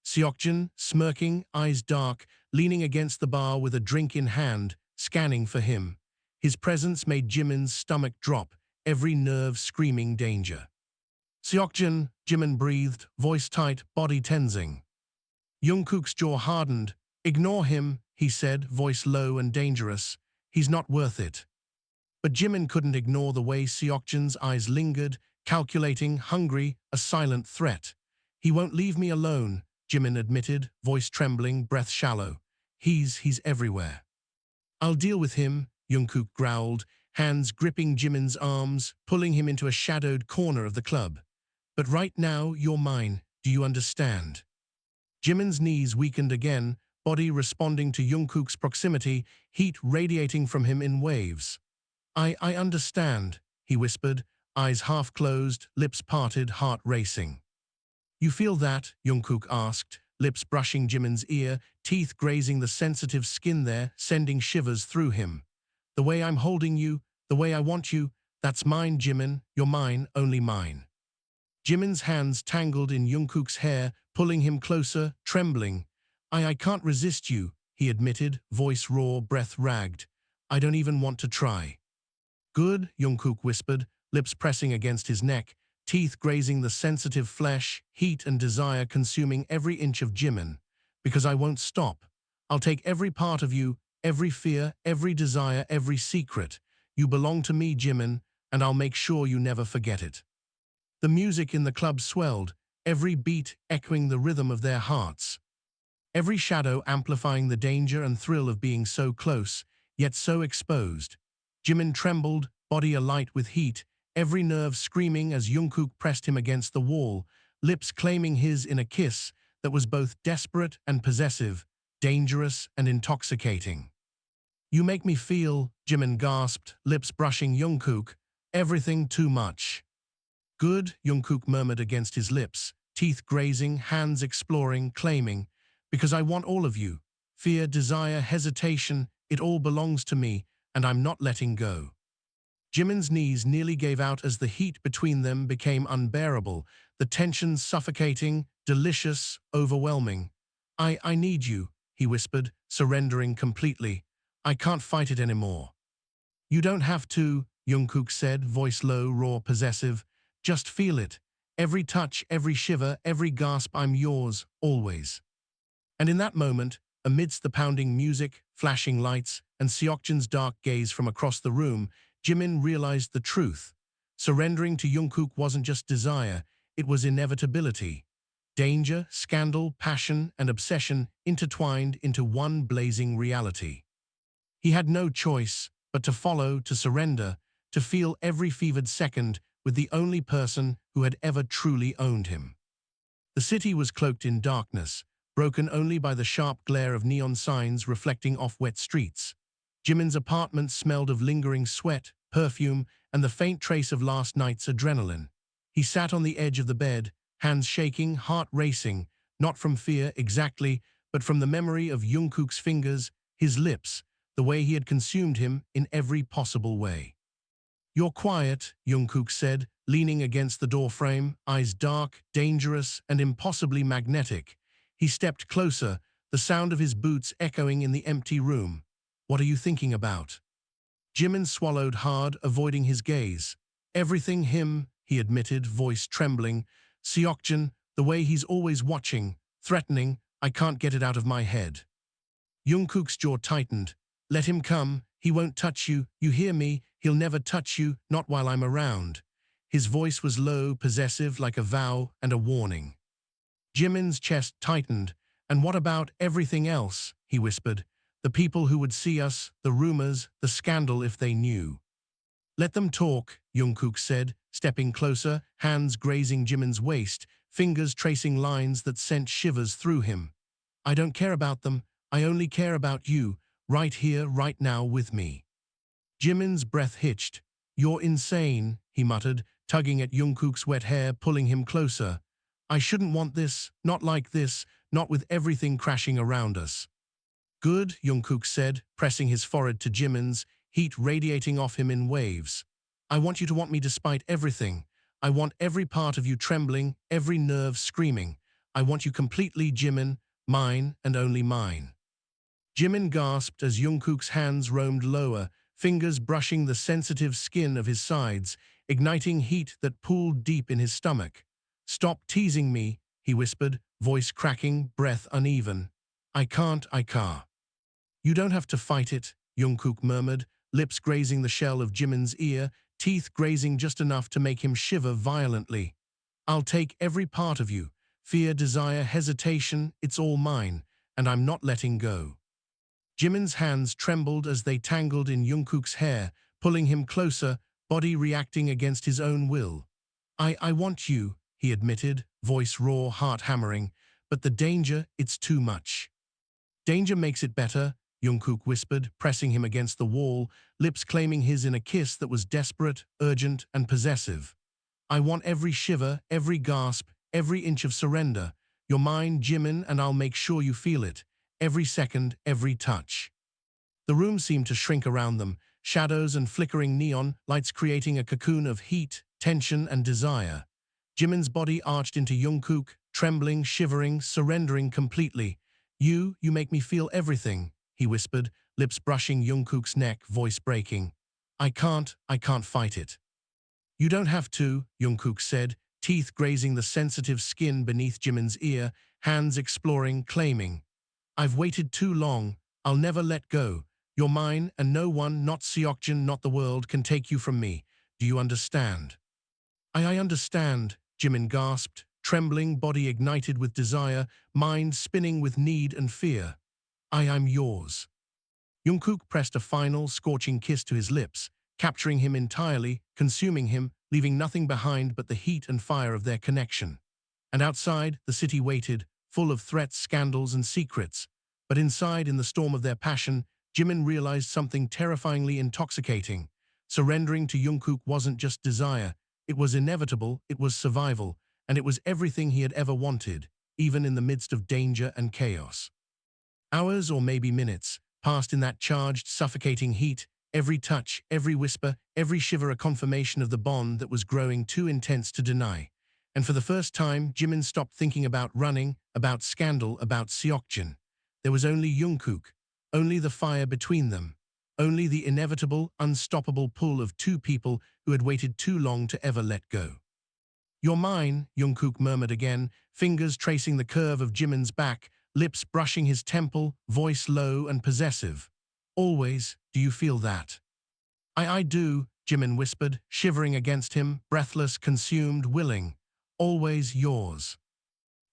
Seokjin, smirking, eyes dark, leaning against the bar with a drink in hand, scanning for him. His presence made Jimin's stomach drop, every nerve screaming danger. Seokjin, Jimin breathed, voice tight, body tensing. Jungkook's jaw hardened. Ignore him, he said, voice low and dangerous. He's not worth it. But Jimin couldn't ignore the way Seokjin's eyes lingered, calculating, hungry, a silent threat. He won't leave me alone, Jimin admitted, voice trembling, breath shallow. He's everywhere. I'll deal with him, Jungkook growled, hands gripping Jimin's arms, pulling him into a shadowed corner of the club. But right now, you're mine, do you understand? Jimin's knees weakened again, body responding to Jungkook's proximity, heat radiating from him in waves. I understand, he whispered, eyes half closed, lips parted, heart racing. You feel that? Jungkook asked, lips brushing Jimin's ear, teeth grazing the sensitive skin there, sending shivers through him. The way I'm holding you, the way I want you, that's mine, Jimin, you're mine, only mine. Jimin's hands tangled in Jungkook's hair, pulling him closer, trembling. I can't resist you, he admitted, voice raw, breath ragged. I don't even want to try. Good, Jungkook whispered, lips pressing against his neck, teeth grazing the sensitive flesh, heat and desire consuming every inch of Jimin. Because I won't stop. I'll take every part of you, every fear, every desire, every secret. You belong to me, Jimin, and I'll make sure you never forget it. The music in the club swelled, every beat echoing the rhythm of their hearts. Every shadow amplifying the danger and thrill of being so close, yet so exposed. Jimin trembled, body alight with heat, every nerve screaming as Jungkook pressed him against the wall, lips claiming his in a kiss that was both desperate and possessive, dangerous and intoxicating. You make me feel, Jimin gasped, lips brushing Jungkook, everything too much. Good, Jungkook murmured against his lips, teeth grazing, hands exploring, claiming, because I want all of you. Fear, desire, hesitation, it all belongs to me, and I'm not letting go. Jimin's knees nearly gave out as the heat between them became unbearable, the tension suffocating, delicious, overwhelming. I need you, he whispered, surrendering completely. I can't fight it anymore. You don't have to, Jungkook said, voice low, raw, possessive. Just feel it. Every touch, every shiver, every gasp, I'm yours, always. And in that moment, amidst the pounding music, flashing lights, and Seokjin's dark gaze from across the room, Jimin realized the truth. Surrendering to Jungkook wasn't just desire, it was inevitability. Danger, scandal, passion, and obsession intertwined into one blazing reality. He had no choice but to follow, to surrender, to feel every fevered second with the only person who had ever truly owned him. The city was cloaked in darkness, broken only by the sharp glare of neon signs reflecting off wet streets. Jimin's apartment smelled of lingering sweat, perfume, and the faint trace of last night's adrenaline. He sat on the edge of the bed, hands shaking, heart racing, not from fear exactly, but from the memory of Jungkook's fingers, his lips, the way he had consumed him in every possible way. You're quiet, Jungkook said, leaning against the doorframe, eyes dark, dangerous, and impossibly magnetic. He stepped closer, the sound of his boots echoing in the empty room. "What are you thinking about?" Jimin swallowed hard, avoiding his gaze. "Everything him," he admitted, voice trembling. "Seokjin, the way he's always watching, threatening, I can't get it out of my head." Jungkook's jaw tightened. "Let him come, he won't touch you, you hear me, he'll never touch you, not while I'm around." His voice was low, possessive, like a vow and a warning. Jimin's chest tightened. "And what about everything else?" he whispered. "The people who would see us, the rumors, the scandal if they knew." "Let them talk," Jungkook said, stepping closer, hands grazing Jimin's waist, fingers tracing lines that sent shivers through him. "I don't care about them, I only care about you, right here, right now with me." Jimin's breath hitched. "You're insane," he muttered, tugging at Jungkook's wet hair, pulling him closer. "I shouldn't want this, not like this, not with everything crashing around us." "Good," Jungkook said, pressing his forehead to Jimin's, heat radiating off him in waves. "I want you to want me despite everything. I want every part of you trembling, every nerve screaming. I want you completely, Jimin, mine and only mine." Jimin gasped as Jungkook's hands roamed lower, fingers brushing the sensitive skin of his sides, igniting heat that pooled deep in his stomach. "Stop teasing me," he whispered, voice cracking, breath uneven. I can't." "You don't have to fight it," Jungkook murmured, lips grazing the shell of Jimin's ear, teeth grazing just enough to make him shiver violently. "I'll take every part of you. Fear, desire, hesitation, it's all mine, and I'm not letting go." Jimin's hands trembled as they tangled in Jungkook's hair, pulling him closer, body reacting against his own will. I want you," he admitted, voice raw, heart hammering, "but the danger, it's too much." "Danger makes it better," Jungkook whispered, pressing him against the wall, lips claiming his in a kiss that was desperate, urgent, and possessive. "I want every shiver, every gasp, every inch of surrender. You're mine, Jimin, and I'll make sure you feel it. Every second, every touch." The room seemed to shrink around them, shadows and flickering neon lights creating a cocoon of heat, tension, and desire. Jimin's body arched into Jungkook, trembling, shivering, surrendering completely. You make me feel everything," he whispered, lips brushing Jungkook's neck, voice breaking. I can't fight it." "You don't have to," Jungkook said, teeth grazing the sensitive skin beneath Jimin's ear, hands exploring, claiming. "I've waited too long, I'll never let go. You're mine, and no one, not Seokjin, not the world, can take you from me. Do you understand?" I understand," Jimin gasped, trembling, body ignited with desire, mind spinning with need and fear. I'm yours." Jungkook pressed a final, scorching kiss to his lips, capturing him entirely, consuming him, leaving nothing behind but the heat and fire of their connection. And outside, the city waited, full of threats, scandals, and secrets. But inside, in the storm of their passion, Jimin realized something terrifyingly intoxicating. Surrendering to Jungkook wasn't just desire, it was inevitable, it was survival, and it was everything he had ever wanted, even in the midst of danger and chaos. Hours, or maybe minutes, passed in that charged, suffocating heat, every touch, every whisper, every shiver a confirmation of the bond that was growing too intense to deny. And for the first time, Jimin stopped thinking about running, about scandal, about Seokjin. There was only Jungkook, only the fire between them, only the inevitable, unstoppable pull of two people who had waited too long to ever let go. "You're mine," Jungkook murmured again, fingers tracing the curve of Jimin's back, lips brushing his temple, voice low and possessive. "Always, do you feel that?" I do," Jimin whispered, shivering against him, breathless, consumed, willing. "Always yours."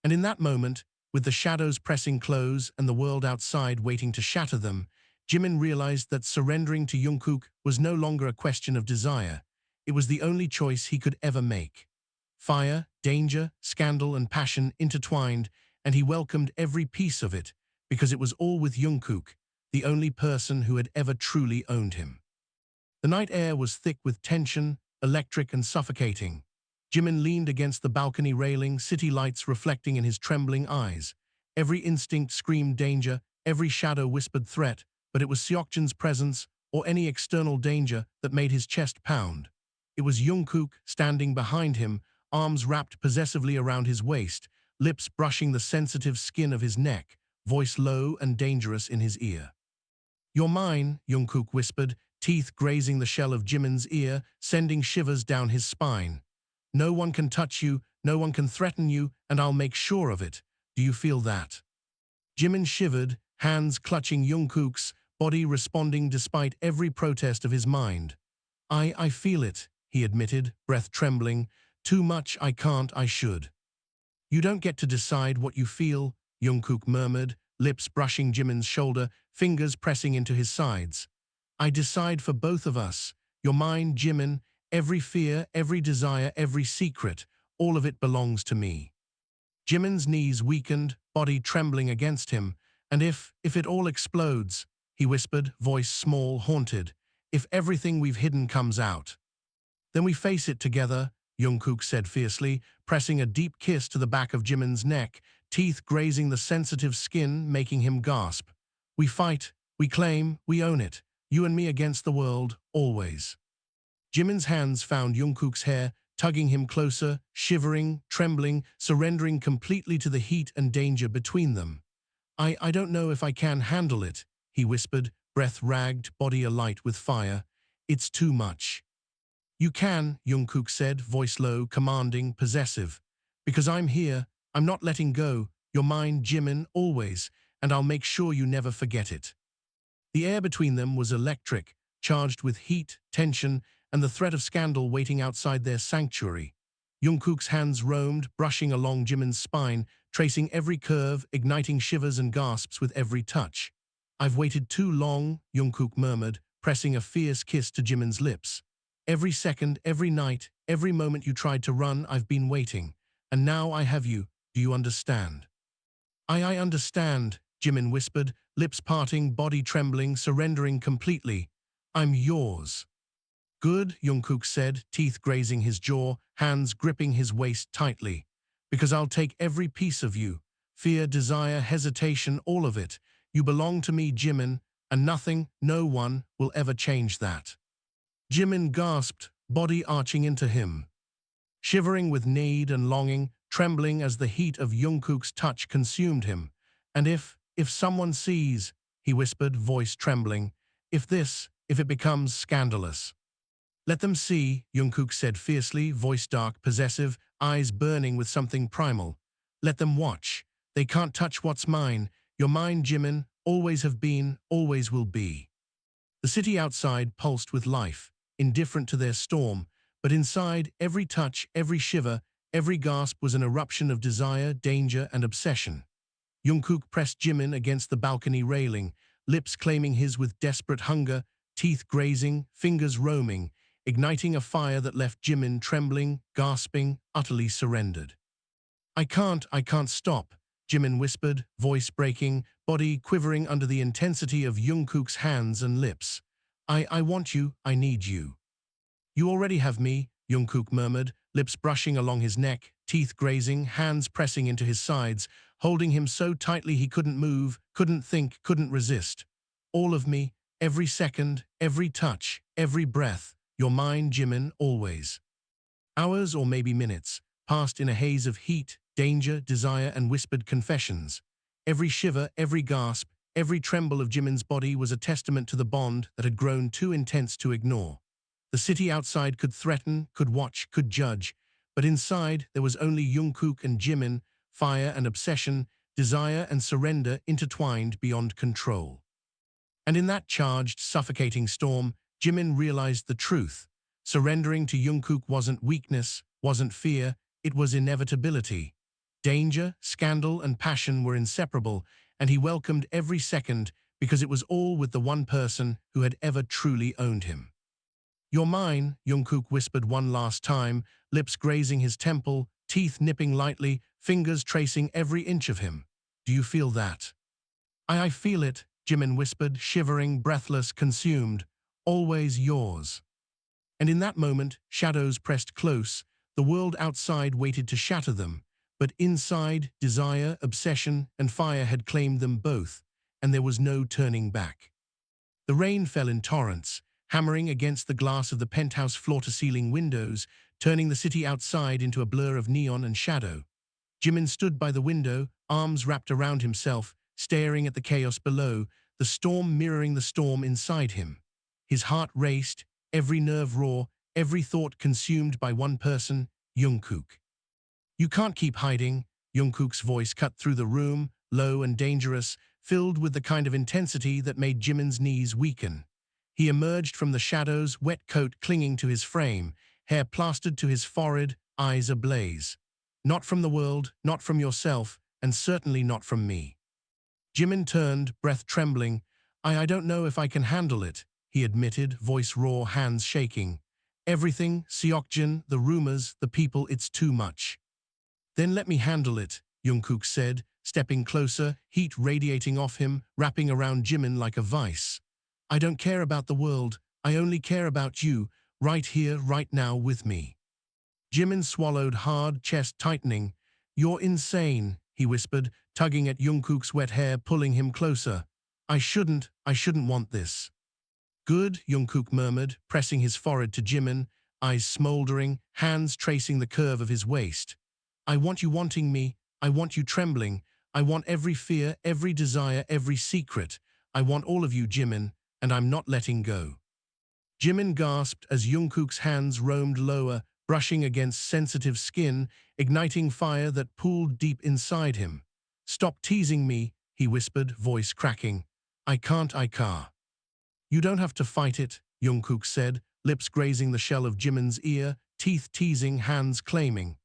And in that moment, with the shadows pressing close and the world outside waiting to shatter them, Jimin realized that surrendering to Jungkook was no longer a question of desire. It was the only choice he could ever make. Fire, danger, scandal, and passion intertwined, and he welcomed every piece of it, because it was all with Jungkook, the only person who had ever truly owned him. The night air was thick with tension, electric and suffocating. Jimin leaned against the balcony railing, city lights reflecting in his trembling eyes. Every instinct screamed danger, every shadow whispered threat, but it was Seokjin's presence, or any external danger, that made his chest pound. It was Jungkook, standing behind him, arms wrapped possessively around his waist, lips brushing the sensitive skin of his neck, voice low and dangerous in his ear. You're mine, Jungkook whispered, teeth grazing the shell of Jimin's ear, sending shivers down his spine. No one can touch you, no one can threaten you, and I'll make sure of it. Do you feel that? Jimin shivered, hands clutching Jungkook's, body responding despite every protest of his mind. I feel it, he admitted, breath trembling. Too much, I can't, I should. You don't get to decide what you feel, Jungkook murmured, lips brushing Jimin's shoulder, fingers pressing into his sides. I decide for both of us. Your mind, Jimin, every fear, every desire, every secret, all of it belongs to me. Jimin's knees weakened, body trembling against him. And if it all explodes, he whispered, voice small, haunted, if everything we've hidden comes out. Then we face it together, Jungkook said fiercely, pressing a deep kiss to the back of Jimin's neck, teeth grazing the sensitive skin, making him gasp. We fight, we claim, we own it, you and me against the world, always. Jimin's hands found Jungkook's hair, tugging him closer, shivering, trembling, surrendering completely to the heat and danger between them. I don't know if I can handle it, he whispered, breath ragged, body alight with fire. It's too much. You can, Jungkook said, voice low, commanding, possessive. Because I'm here, I'm not letting go, you're mine, Jimin, always, and I'll make sure you never forget it. The air between them was electric, charged with heat, tension, and the threat of scandal waiting outside their sanctuary. Jungkook's hands roamed, brushing along Jimin's spine, tracing every curve, igniting shivers and gasps with every touch. I've waited too long, Jungkook murmured, pressing a fierce kiss to Jimin's lips. Every second, every night, every moment you tried to run, I've been waiting. And now I have you. Do you understand? I understand, Jimin whispered, lips parting, body trembling, surrendering completely. I'm yours. Good, Jungkook said, teeth grazing his jaw, hands gripping his waist tightly. Because I'll take every piece of you. Fear, desire, hesitation, all of it. You belong to me, Jimin, and nothing, no one, will ever change that. Jimin gasped, body arching into him. Shivering with need and longing, trembling as the heat of Jungkook's touch consumed him. And if someone sees, he whispered, voice trembling, if it becomes scandalous. Let them see, Jungkook said fiercely, voice dark, possessive, eyes burning with something primal. Let them watch. They can't touch what's mine. You're mine, Jimin, always have been, always will be. The city outside pulsed with life, indifferent to their storm, but inside, every touch, every shiver, every gasp was an eruption of desire, danger, and obsession. Jungkook pressed Jimin against the balcony railing, lips claiming his with desperate hunger, teeth grazing, fingers roaming, igniting a fire that left Jimin trembling, gasping, utterly surrendered. I can't stop, Jimin whispered, voice breaking, body quivering under the intensity of Jungkook's hands and lips. I want you, I need you. You already have me, Jungkook murmured, lips brushing along his neck, teeth grazing, hands pressing into his sides, holding him so tightly he couldn't move, couldn't think, couldn't resist. All of me, every second, every touch, every breath, you're mine, Jimin, always. Hours or maybe minutes passed in a haze of heat, danger, desire, and whispered confessions. Every shiver, every gasp, every tremble of Jimin's body was a testament to the bond that had grown too intense to ignore. The city outside could threaten, could watch, could judge, but inside there was only Jungkook and Jimin, fire and obsession, desire and surrender intertwined beyond control. And in that charged, suffocating storm, Jimin realized the truth. Surrendering to Jungkook wasn't weakness, wasn't fear, it was inevitability. Danger, scandal, and passion were inseparable, and he welcomed every second because it was all with the one person who had ever truly owned him. You're mine, Jungkook whispered one last time, lips grazing his temple, teeth nipping lightly, fingers tracing every inch of him. Do you feel that? I feel it, Jimin whispered, shivering, breathless, consumed. Always yours. And in that moment, shadows pressed close. The world outside waited to shatter them, but inside, desire, obsession, and fire had claimed them both, and there was no turning back. The rain fell in torrents, hammering against the glass of the penthouse floor-to-ceiling windows, turning the city outside into a blur of neon and shadow. Jimin stood by the window, arms wrapped around himself, staring at the chaos below, the storm mirroring the storm inside him. His heart raced, every nerve raw, every thought consumed by one person, Jungkook. You can't keep hiding, Jungkook's voice cut through the room, low and dangerous, filled with the kind of intensity that made Jimin's knees weaken. He emerged from the shadows, wet coat clinging to his frame, hair plastered to his forehead, eyes ablaze. Not from the world, not from yourself, and certainly not from me. Jimin turned, breath trembling. I don't know if I can handle it, he admitted, voice raw, hands shaking. Everything, Seokjin, the rumors, the people, it's too much. Then let me handle it, Jungkook said, stepping closer, heat radiating off him, wrapping around Jimin like a vice. I don't care about the world, I only care about you, right here, right now with me. Jimin swallowed hard, chest tightening. You're insane, he whispered, tugging at Jungkook's wet hair, pulling him closer. I shouldn't want this. Good, Jungkook murmured, pressing his forehead to Jimin, eyes smoldering, hands tracing the curve of his waist. I want you wanting me, I want you trembling, I want every fear, every desire, every secret. I want all of you, Jimin, and I'm not letting go. Jimin gasped as Jungkook's hands roamed lower, brushing against sensitive skin, igniting fire that pooled deep inside him. Stop teasing me, he whispered, voice cracking. I can't. You don't have to fight it, Jungkook said, lips grazing the shell of Jimin's ear, teeth teasing, hands claiming.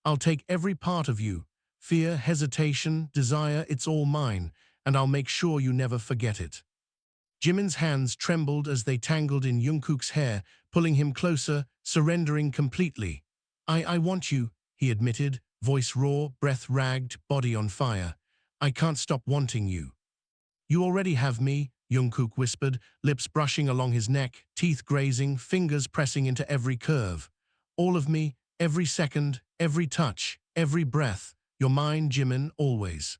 I'll take every part of you. Fear, hesitation, desire, it's all mine, and I'll make sure you never forget it. Jimin's hands trembled as they tangled in Jungkook's hair, pulling him closer, surrendering completely. I want you, he admitted, voice raw, breath ragged, body on fire. I can't stop wanting you. You already have me, Jungkook whispered, lips brushing along his neck, teeth grazing, fingers pressing into every curve. All of me, every second, every touch, every breath. You're mine, Jimin, always.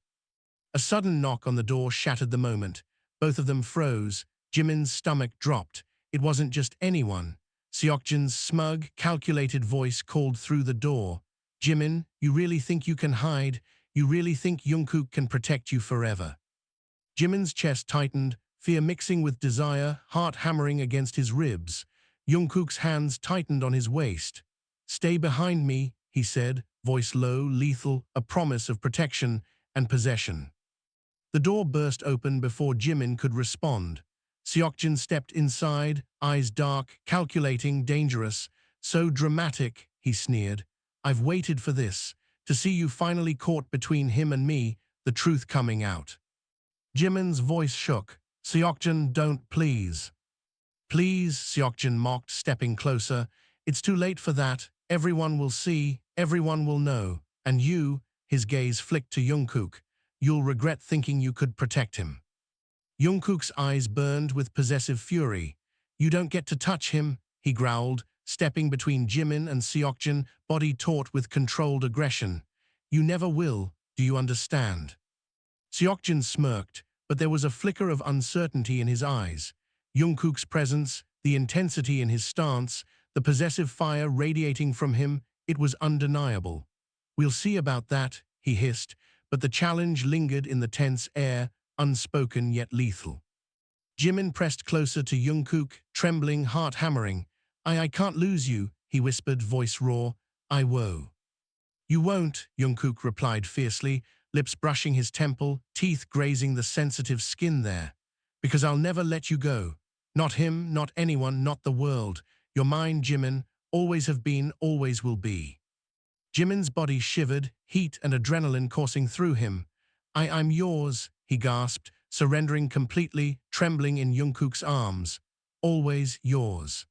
A sudden knock on the door shattered the moment. Both of them froze. Jimin's stomach dropped. It wasn't just anyone. Seokjin's smug, calculated voice called through the door. Jimin, you really think you can hide? You really think Jungkook can protect you forever? Jimin's chest tightened, fear mixing with desire, heart hammering against his ribs. Jungkook's hands tightened on his waist. Stay behind me, he said, voice low, lethal, a promise of protection and possession. The door burst open before Jimin could respond. Seokjin stepped inside, eyes dark, calculating, dangerous. So dramatic, he sneered. I've waited for this, to see you finally caught between him and me, the truth coming out. Jimin's voice shook. Seokjin, don't, please. Please, Seokjin mocked, stepping closer. It's too late for that. Everyone will see, everyone will know. And you, his gaze flicked to Jungkook, you'll regret thinking you could protect him. Jungkook's eyes burned with possessive fury. You don't get to touch him, he growled, stepping between Jimin and Seokjin, body taut with controlled aggression. You never will, do you understand? Seokjin smirked, but there was a flicker of uncertainty in his eyes. Jungkook's presence, the intensity in his stance, the possessive fire radiating from him, it was undeniable. We'll see about that, he hissed, but the challenge lingered in the tense air, unspoken yet lethal. Jimin pressed closer to Jungkook, trembling, heart hammering. I can't lose you, he whispered, voice raw. I woe. You won't, Jungkook replied fiercely, lips brushing his temple, teeth grazing the sensitive skin there. Because I'll never let you go. Not him, not anyone, not the world. You're mine, Jimin, always have been, always will be. Jimin's body shivered, heat and adrenaline coursing through him. I'm yours, he gasped, surrendering completely, trembling in Jungkook's arms. Always yours.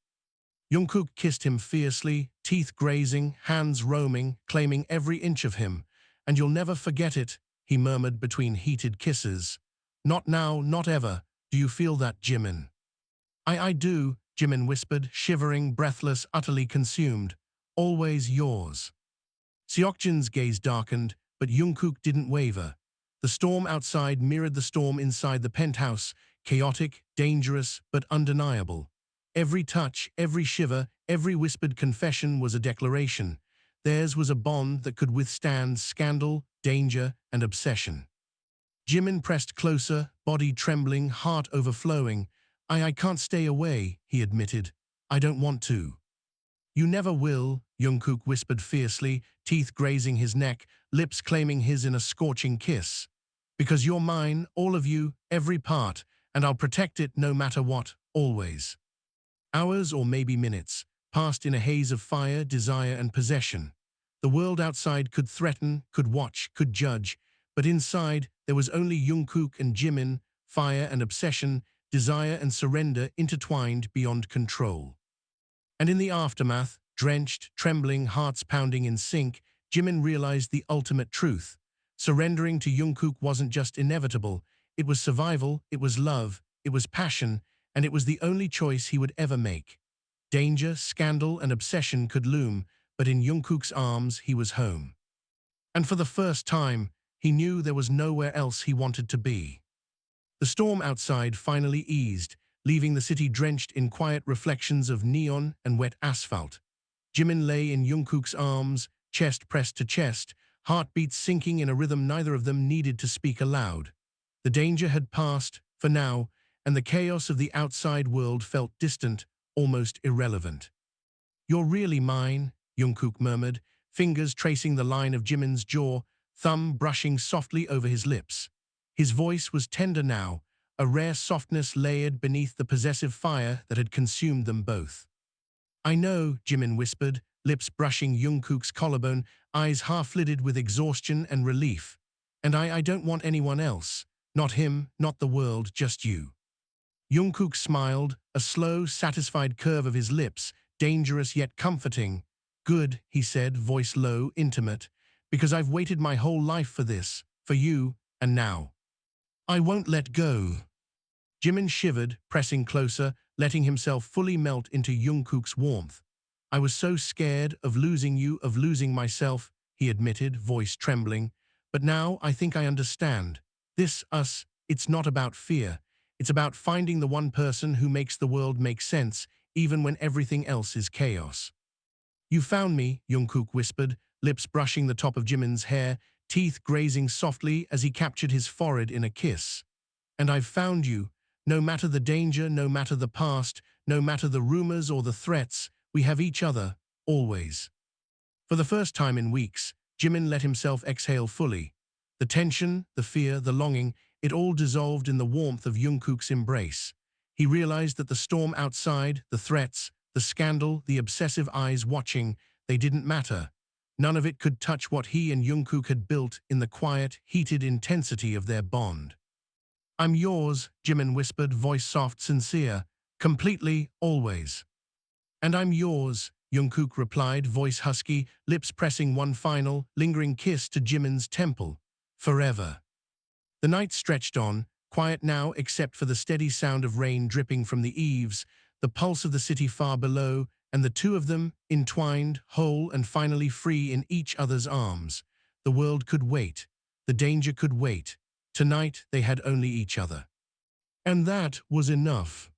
Jungkook kissed him fiercely, teeth grazing, hands roaming, claiming every inch of him. And you'll never forget it, he murmured between heated kisses. Not now, not ever. Do you feel that, Jimin? I do, Jimin whispered, shivering, breathless, utterly consumed. Always yours. Seokjin's gaze darkened, but Jungkook didn't waver. The storm outside mirrored the storm inside the penthouse, chaotic, dangerous, but undeniable. Every touch, every shiver, every whispered confession was a declaration. Theirs was a bond that could withstand scandal, danger, and obsession. Jimin pressed closer, body trembling, heart overflowing. I can't stay away, he admitted. I don't want to. You never will, Jungkook whispered fiercely, teeth grazing his neck, lips claiming his in a scorching kiss. Because you're mine, all of you, every part, and I'll protect it no matter what, always. Hours or maybe minutes passed in a haze of fire, desire, and possession. The world outside could threaten, could watch, could judge, but inside there was only Jungkook and Jimin, fire and obsession, desire and surrender intertwined beyond control. And in the aftermath, drenched, trembling, hearts pounding in sync, Jimin realized the ultimate truth. Surrendering to Jungkook wasn't just inevitable, it was survival, it was love, it was passion, and it was the only choice he would ever make. Danger, scandal, and obsession could loom, but in Jungkook's arms he was home. And for the first time, he knew there was nowhere else he wanted to be. The storm outside finally eased, leaving the city drenched in quiet reflections of neon and wet asphalt. Jimin lay in Jungkook's arms, chest pressed to chest, heartbeats sinking in a rhythm neither of them needed to speak aloud. The danger had passed, for now, and the chaos of the outside world felt distant, almost irrelevant. You're really mine, Jungkook murmured, fingers tracing the line of Jimin's jaw, thumb brushing softly over his lips. His voice was tender now, a rare softness layered beneath the possessive fire that had consumed them both. I know, Jimin whispered, lips brushing Jungkook's collarbone, eyes half-lidded with exhaustion and relief. And I don't want anyone else. Not him, not the world, just you. Jungkook smiled, a slow, satisfied curve of his lips, dangerous yet comforting. Good, he said, voice low, intimate, because I've waited my whole life for this, for you, and now. I won't let go. Jimin shivered, pressing closer, letting himself fully melt into Jungkook's warmth. I was so scared of losing you, of losing myself, he admitted, voice trembling. But now I think I understand. This, us, it's not about fear. It's about finding the one person who makes the world make sense, even when everything else is chaos. You found me, Jungkook whispered, lips brushing the top of Jimin's hair, teeth grazing softly as he captured his forehead in a kiss. And I've found you. No matter the danger, no matter the past, no matter the rumors or the threats, we have each other, always. For the first time in weeks, Jimin let himself exhale fully. The tension, the fear, the longing, it all dissolved in the warmth of Jungkook's embrace. He realized that the storm outside, the threats, the scandal, the obsessive eyes watching, they didn't matter. None of it could touch what he and Jungkook had built in the quiet, heated intensity of their bond. I'm yours, Jimin whispered, voice soft, sincere. Completely, always. And I'm yours, Jungkook replied, voice husky, lips pressing one final, lingering kiss to Jimin's temple. Forever. The night stretched on, quiet now except for the steady sound of rain dripping from the eaves, the pulse of the city far below, and the two of them, entwined, whole and finally free in each other's arms. The world could wait. The danger could wait. Tonight they had only each other. And that was enough.